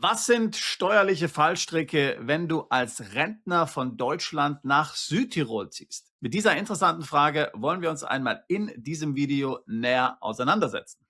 Was sind steuerliche Fallstricke, wenn du als Rentner von Deutschland nach Südtirol ziehst? Mit dieser interessanten Frage wollen wir uns einmal in diesem Video näher auseinandersetzen.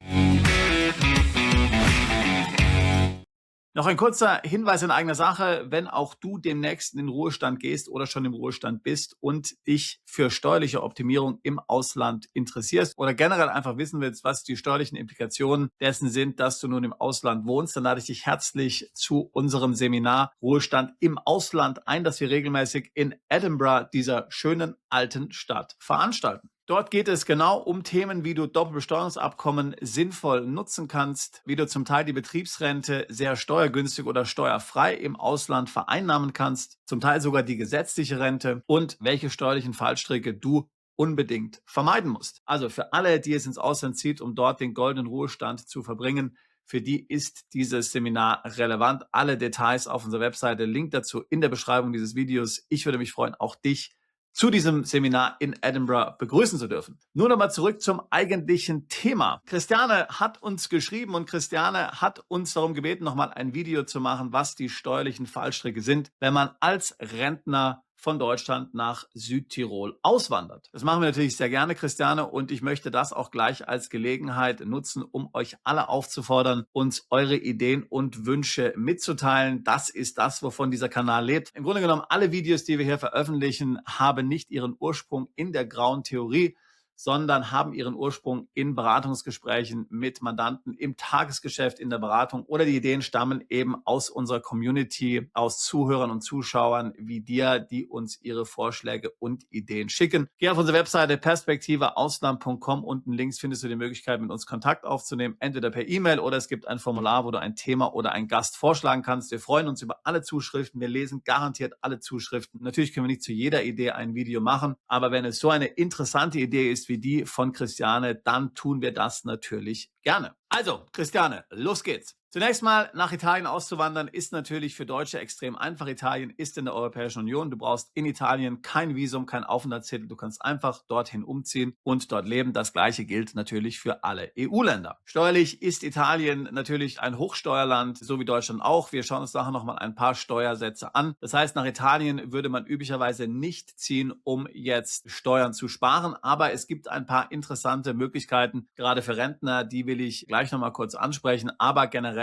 Noch ein kurzer Hinweis in eigener Sache, wenn auch du demnächst in den Ruhestand gehst oder schon im Ruhestand bist und dich für steuerliche Optimierung im Ausland interessierst oder generell einfach wissen willst, was die steuerlichen Implikationen dessen sind, dass du nun im Ausland wohnst, dann lade ich dich herzlich zu unserem Seminar Ruhestand im Ausland ein, das wir regelmäßig in Edinburgh, dieser schönen alten Stadt, veranstalten. Dort geht es genau um Themen, wie du Doppelbesteuerungsabkommen sinnvoll nutzen kannst, wie du zum Teil die Betriebsrente sehr steuergünstig oder steuerfrei im Ausland vereinnahmen kannst, zum Teil sogar die gesetzliche Rente und welche steuerlichen Fallstricke du unbedingt vermeiden musst. Also für alle, die es ins Ausland zieht, um dort den goldenen Ruhestand zu verbringen, für die ist dieses Seminar relevant. Alle Details auf unserer Webseite, Link dazu in der Beschreibung dieses Videos. Ich würde mich freuen, auch dich zu diesem Seminar in Edinburgh begrüßen zu dürfen. Nun nochmal zurück zum eigentlichen Thema. Christiane hat uns geschrieben und Christiane hat uns darum gebeten, nochmal ein Video zu machen, was die steuerlichen Fallstricke sind, wenn man als Rentner von Deutschland nach Südtirol auswandert. Das machen wir natürlich sehr gerne, Christiane, und ich möchte das auch gleich als Gelegenheit nutzen, um euch alle aufzufordern, uns eure Ideen und Wünsche mitzuteilen. Das ist das, wovon dieser Kanal lebt. Im Grunde genommen, alle Videos, die wir hier veröffentlichen, haben nicht ihren Ursprung in der grauen Theorie, sondern haben ihren Ursprung in Beratungsgesprächen mit Mandanten im Tagesgeschäft, in der Beratung, oder die Ideen stammen eben aus unserer Community, aus Zuhörern und Zuschauern wie dir, die uns ihre Vorschläge und Ideen schicken. Geh auf unsere Webseite perspektiveausland.com. Unten links findest du die Möglichkeit, mit uns Kontakt aufzunehmen, entweder per E-Mail oder es gibt ein Formular, wo du ein Thema oder einen Gast vorschlagen kannst. Wir freuen uns über alle Zuschriften. Wir lesen garantiert alle Zuschriften. Natürlich können wir nicht zu jeder Idee ein Video machen, aber wenn es so eine interessante Idee ist wie die von Christiane, dann tun wir das natürlich gerne. Also, Christiane, los geht's. Zunächst mal, nach Italien auszuwandern ist natürlich für Deutsche extrem einfach. Italien ist in der Europäischen Union. Du brauchst in Italien kein Visum, kein Aufenthaltstitel. Du kannst einfach dorthin umziehen und dort leben. Das Gleiche gilt natürlich für alle EU-Länder. Steuerlich ist Italien natürlich ein Hochsteuerland, so wie Deutschland auch. Wir schauen uns nachher nochmal ein paar Steuersätze an. Das heißt, nach Italien würde man üblicherweise nicht ziehen, um jetzt Steuern zu sparen. Aber es gibt ein paar interessante Möglichkeiten, gerade für Rentner. Die will ich gleich nochmal kurz ansprechen. Aber generell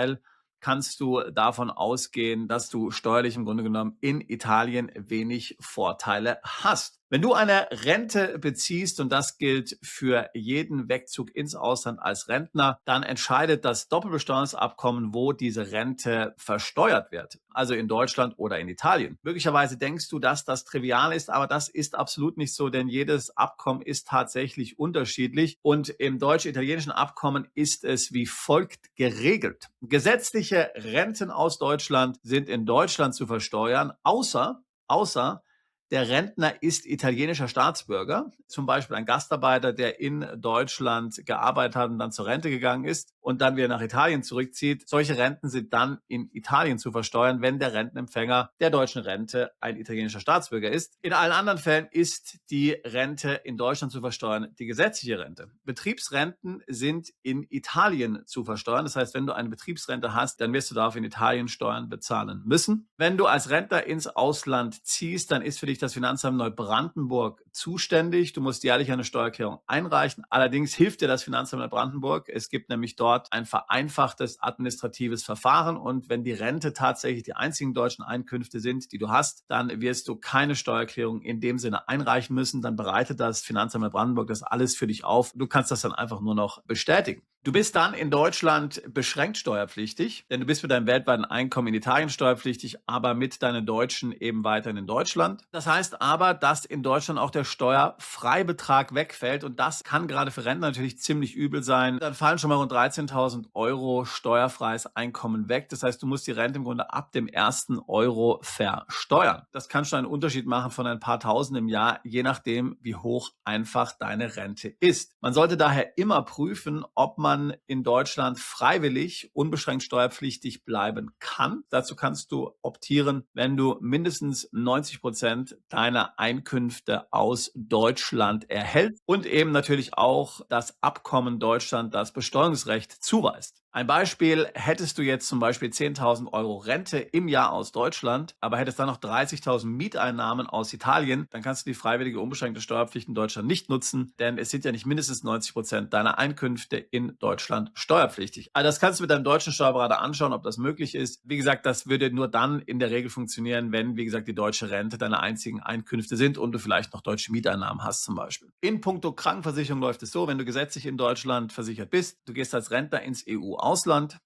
kannst du davon ausgehen, dass du steuerlich im Grunde genommen in Italien wenig Vorteile hast. Wenn du eine Rente beziehst, und das gilt für jeden Wegzug ins Ausland als Rentner, dann entscheidet das Doppelbesteuerungsabkommen, wo diese Rente versteuert wird. Also in Deutschland oder in Italien. Möglicherweise denkst du, dass das trivial ist, aber das ist absolut nicht so, denn jedes Abkommen ist tatsächlich unterschiedlich. Und im deutsch-italienischen Abkommen ist es wie folgt geregelt. Gesetzliche Renten aus Deutschland sind in Deutschland zu versteuern, außer der Rentner ist italienischer Staatsbürger, zum Beispiel ein Gastarbeiter, der in Deutschland gearbeitet hat und dann zur Rente gegangen ist und dann wieder nach Italien zurückzieht. Solche Renten sind dann in Italien zu versteuern, wenn der Rentenempfänger der deutschen Rente ein italienischer Staatsbürger ist. In allen anderen Fällen ist die Rente in Deutschland zu versteuern, die gesetzliche Rente. Betriebsrenten sind in Italien zu versteuern. Das heißt, wenn du eine Betriebsrente hast, dann wirst du dafür in Italien Steuern bezahlen müssen. Wenn du als Rentner ins Ausland ziehst, dann ist für dich das Finanzamt Neubrandenburg zuständig. Du musst jährlich eine Steuererklärung einreichen. Allerdings hilft dir das Finanzamt Neubrandenburg. Es gibt nämlich dort ein vereinfachtes administratives Verfahren und wenn die Rente tatsächlich die einzigen deutschen Einkünfte sind, die du hast, dann wirst du keine Steuererklärung in dem Sinne einreichen müssen. Dann bereitet das Finanzamt Neubrandenburg das alles für dich auf. Du kannst das dann einfach nur noch bestätigen. Du bist dann in Deutschland beschränkt steuerpflichtig, denn du bist mit deinem weltweiten Einkommen in Italien steuerpflichtig, aber mit deinen Deutschen eben weiterhin in Deutschland. Das heißt aber, dass in Deutschland auch der Steuerfreibetrag wegfällt und das kann gerade für Rentner natürlich ziemlich übel sein. Dann fallen schon mal rund 13.000 Euro steuerfreies Einkommen weg. Das heißt, du musst die Rente im Grunde ab dem ersten Euro versteuern. Das kann schon einen Unterschied machen von ein paar Tausend im Jahr, je nachdem, wie hoch einfach deine Rente ist. Man sollte daher immer prüfen, ob man in Deutschland freiwillig unbeschränkt steuerpflichtig bleiben kann. Dazu kannst du optieren, wenn du mindestens 90% deiner Einkünfte aus Deutschland erhältst und eben natürlich auch das Abkommen Deutschland das Besteuerungsrecht zuweist. Ein Beispiel: Hättest du jetzt zum Beispiel 10.000 Euro Rente im Jahr aus Deutschland, aber hättest dann noch 30.000 Mieteinnahmen aus Italien, dann kannst du die freiwillige unbeschränkte Steuerpflicht in Deutschland nicht nutzen, denn es sind ja nicht mindestens 90% deiner Einkünfte in Deutschland steuerpflichtig. Also das kannst du mit deinem deutschen Steuerberater anschauen, ob das möglich ist. Wie gesagt, das würde nur dann in der Regel funktionieren, wenn, wie gesagt, die deutsche Rente deine einzigen Einkünfte sind und du vielleicht noch deutsche Mieteinnahmen hast zum Beispiel. In puncto Krankenversicherung läuft es so: Wenn du gesetzlich in Deutschland versichert bist, du gehst als Rentner ins EU-Ausland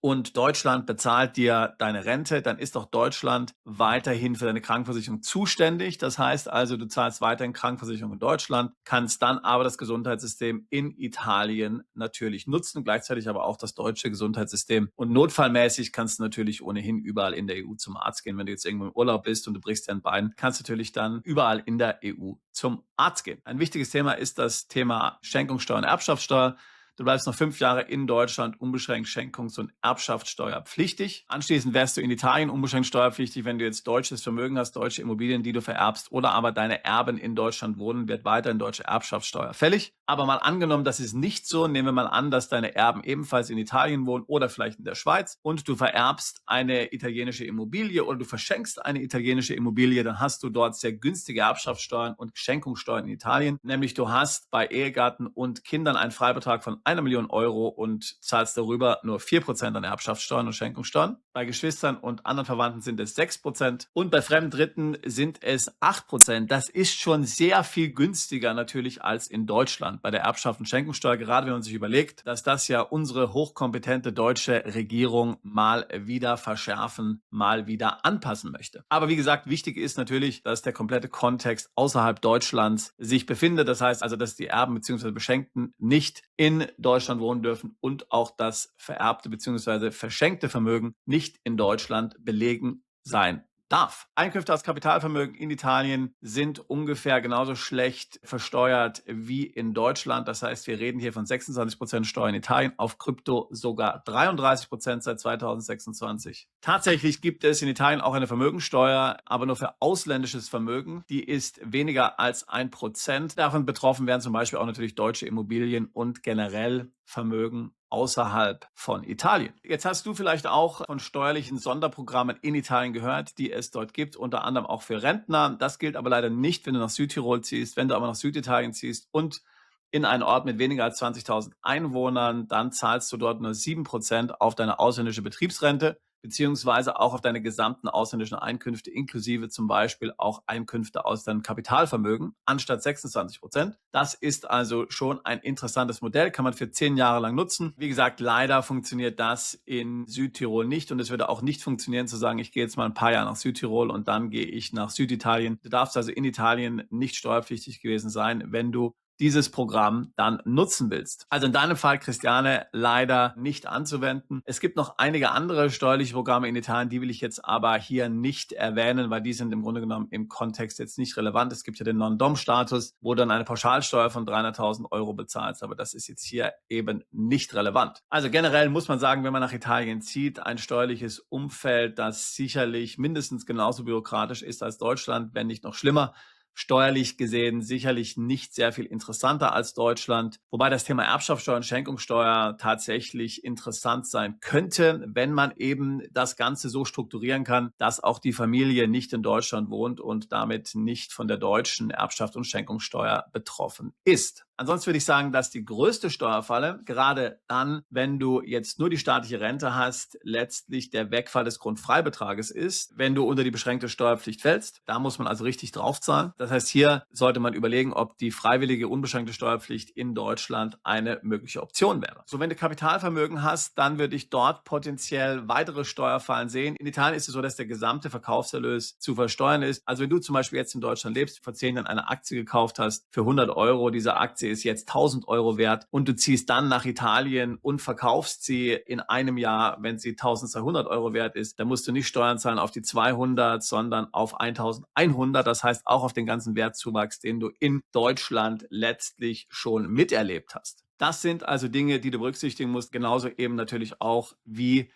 und Deutschland bezahlt dir deine Rente, dann ist auch Deutschland weiterhin für deine Krankenversicherung zuständig. Das heißt also, du zahlst weiterhin Krankenversicherung in Deutschland, kannst dann aber das Gesundheitssystem in Italien natürlich nutzen, gleichzeitig aber auch das deutsche Gesundheitssystem. Und notfallmäßig kannst du natürlich ohnehin überall in der EU zum Arzt gehen. Wenn du jetzt irgendwo im Urlaub bist und du brichst dir ein Bein, kannst du natürlich dann überall in der EU zum Arzt gehen. Ein wichtiges Thema ist das Thema Schenkungssteuer und Erbschaftssteuer. Du bleibst noch 5 Jahre in Deutschland unbeschränkt Schenkungs- und Erbschaftssteuerpflichtig. Anschließend wärst du in Italien unbeschränkt steuerpflichtig, wenn du jetzt deutsches Vermögen hast, deutsche Immobilien, die du vererbst, oder aber deine Erben in Deutschland wohnen, wird weiterhin deutsche Erbschaftssteuer fällig. Aber mal angenommen, das ist nicht so, nehmen wir mal an, dass deine Erben ebenfalls in Italien wohnen oder vielleicht in der Schweiz und du vererbst eine italienische Immobilie oder du verschenkst eine italienische Immobilie, dann hast du dort sehr günstige Erbschaftssteuern und Schenkungssteuern in Italien. Nämlich du hast bei Ehegatten und Kindern einen Freibetrag von 1 Million Euro und zahlst darüber nur 4% an Erbschaftssteuern und Schenkungssteuern. Bei Geschwistern und anderen Verwandten sind es 6% und bei fremden Dritten sind es 8%. Das ist schon sehr viel günstiger natürlich als in Deutschland bei der Erbschaft und Schenkungssteuer, gerade wenn man sich überlegt, dass das ja unsere hochkompetente deutsche Regierung mal wieder verschärfen, mal wieder anpassen möchte. Aber wie gesagt, wichtig ist natürlich, dass der komplette Kontext außerhalb Deutschlands sich befindet. Das heißt also, dass die Erben bzw. Beschenkten nicht in Deutschland wohnen dürfen und auch das vererbte bzw. verschenkte Vermögen nicht in Deutschland belegen sein darf. Einkünfte aus Kapitalvermögen in Italien sind ungefähr genauso schlecht versteuert wie in Deutschland. Das heißt, wir reden hier von 26% Steuer in Italien, auf Krypto sogar 33% seit 2026. Tatsächlich gibt es in Italien auch eine Vermögensteuer, aber nur für ausländisches Vermögen. Die ist weniger als 1%. Davon betroffen wären zum Beispiel auch natürlich deutsche Immobilien und generell Vermögen außerhalb von Italien. Jetzt hast du vielleicht auch von steuerlichen Sonderprogrammen in Italien gehört, die es dort gibt, unter anderem auch für Rentner. Das gilt aber leider nicht, wenn du nach Südtirol ziehst. Wenn du aber nach Süditalien ziehst und in einen Ort mit weniger als 20.000 Einwohnern, dann zahlst du dort nur 7% auf deine ausländische Betriebsrente, beziehungsweise auch auf deine gesamten ausländischen Einkünfte, inklusive zum Beispiel auch Einkünfte aus deinem Kapitalvermögen, anstatt 26%. Das ist also schon ein interessantes Modell, kann man für 10 Jahre lang nutzen. Wie gesagt, leider funktioniert das in Südtirol nicht und es würde auch nicht funktionieren zu sagen, ich gehe jetzt mal ein paar Jahre nach Südtirol und dann gehe ich nach Süditalien. Du darfst also in Italien nicht steuerpflichtig gewesen sein, wenn du dieses Programm dann nutzen willst. Also in deinem Fall, Christiane, leider nicht anzuwenden. Es gibt noch einige andere steuerliche Programme in Italien, die will ich jetzt aber hier nicht erwähnen, weil die sind im Grunde genommen im Kontext jetzt nicht relevant. Es gibt ja den Non-Dom-Status, wo dann eine Pauschalsteuer von 300.000 Euro bezahlst, aber das ist jetzt hier eben nicht relevant. Also generell muss man sagen, wenn man nach Italien zieht, ein steuerliches Umfeld, das sicherlich mindestens genauso bürokratisch ist als Deutschland, wenn nicht noch schlimmer. Steuerlich gesehen sicherlich nicht sehr viel interessanter als Deutschland, wobei das Thema Erbschaftssteuer und Schenkungssteuer tatsächlich interessant sein könnte, wenn man eben das Ganze so strukturieren kann, dass auch die Familie nicht in Deutschland wohnt und damit nicht von der deutschen Erbschaft und Schenkungssteuer betroffen ist. Ansonsten würde ich sagen, dass die größte Steuerfalle, gerade dann, wenn du jetzt nur die staatliche Rente hast, letztlich der Wegfall des Grundfreibetrages ist, wenn du unter die beschränkte Steuerpflicht fällst. Da muss man also richtig draufzahlen. Das heißt, hier sollte man überlegen, ob die freiwillige unbeschränkte Steuerpflicht in Deutschland eine mögliche Option wäre. So, wenn du Kapitalvermögen hast, dann würde ich dort potenziell weitere Steuerfallen sehen. In Italien ist es so, dass der gesamte Verkaufserlös zu versteuern ist. Also wenn du zum Beispiel jetzt in Deutschland lebst, vor 10 Jahren eine Aktie gekauft hast für 100 Euro, diese Aktie ist jetzt 1.000 Euro wert und du ziehst dann nach Italien und verkaufst sie in einem Jahr, wenn sie 1.200 Euro wert ist, dann musst du nicht Steuern zahlen auf die 200, sondern auf 1.100. Das heißt auch auf den ganzen Wertzuwachs, den du in Deutschland letztlich schon miterlebt hast. Das sind also Dinge, die du berücksichtigen musst, genauso eben natürlich auch wie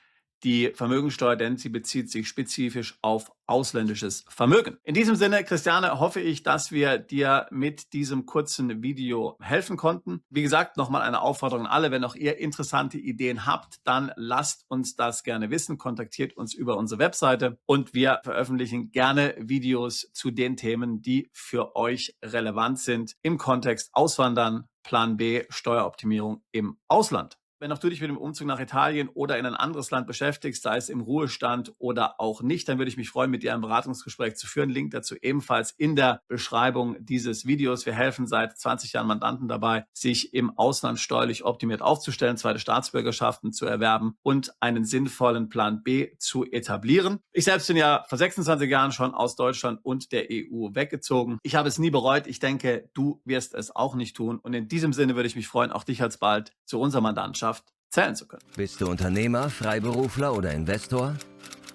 die Vermögensteuer, denn sie bezieht sich spezifisch auf ausländisches Vermögen. In diesem Sinne, Christiane, hoffe ich, dass wir dir mit diesem kurzen Video helfen konnten. Wie gesagt, nochmal eine Aufforderung an alle, wenn auch ihr interessante Ideen habt, dann lasst uns das gerne wissen, kontaktiert uns über unsere Webseite und wir veröffentlichen gerne Videos zu den Themen, die für euch relevant sind im Kontext Auswandern, Plan B, Steueroptimierung im Ausland. Wenn auch du dich mit dem Umzug nach Italien oder in ein anderes Land beschäftigst, sei es im Ruhestand oder auch nicht, dann würde ich mich freuen, mit dir ein Beratungsgespräch zu führen. Link dazu ebenfalls in der Beschreibung dieses Videos. Wir helfen seit 20 Jahren Mandanten dabei, sich im Ausland steuerlich optimiert aufzustellen, zweite Staatsbürgerschaften zu erwerben und einen sinnvollen Plan B zu etablieren. Ich selbst bin ja vor 26 Jahren schon aus Deutschland und der EU weggezogen. Ich habe es nie bereut. Ich denke, du wirst es auch nicht tun. Und in diesem Sinne würde ich mich freuen, auch dich alsbald zu unserer Mandantschaft zählen zu können. Bist du Unternehmer, Freiberufler oder Investor?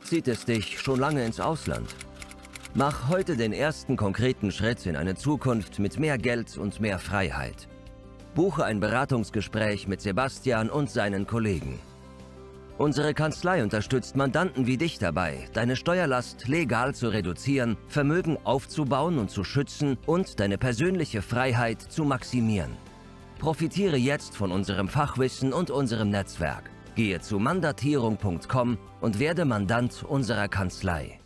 Zieht es dich schon lange ins Ausland? Mach heute den ersten konkreten Schritt in eine Zukunft mit mehr Geld und mehr Freiheit. Buche ein Beratungsgespräch mit Sebastian und seinen Kollegen. Unsere Kanzlei unterstützt Mandanten wie dich dabei, deine Steuerlast legal zu reduzieren, Vermögen aufzubauen und zu schützen und deine persönliche Freiheit zu maximieren. Profitiere jetzt von unserem Fachwissen und unserem Netzwerk. Gehe zu mandatierung.com und werde Mandant unserer Kanzlei.